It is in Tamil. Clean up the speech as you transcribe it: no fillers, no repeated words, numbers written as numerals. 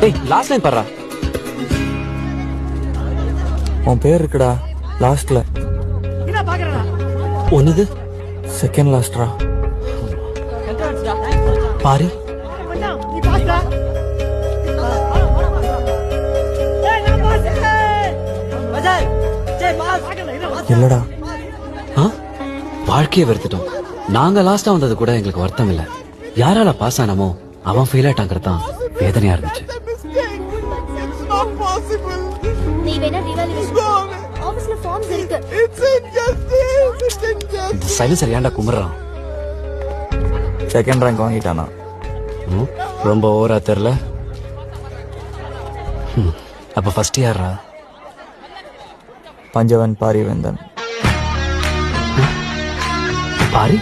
டேய் லாஸ்ட் லைன் பாடுறா. உன் பேர் இருக்குடா லாஸ்ட்ல. ஒண்ணுது செகண்ட் லாஸ்ட்ரா. பாரு. இல்லடா. வாழ்க்கையை வெறுத்துட்டோம். நாங்க லாஸ்டா வந்தது கூட எங்களுக்கு வருத்தம் இல்ல. யாரால பாஸ் ஆனமோ அவன் ஃபெயில் ஆயிட்டாங்கிறது தான் வேதனையா இருந்துச்சு. நீ வேணா ஆபீஸ்ல ஃபார்ம்ஸ் இருக்கு. இந்த சைலன்சர் ஏன்டா கும்பிடுறான்? Second rank வாங்கிட்டானா? ரொம்ப ஓவரா தெரியல. அப்ப ஃபர்ஸ்ட் யாரா? பஞ்சவன் பாரிவேந்தன். பாரி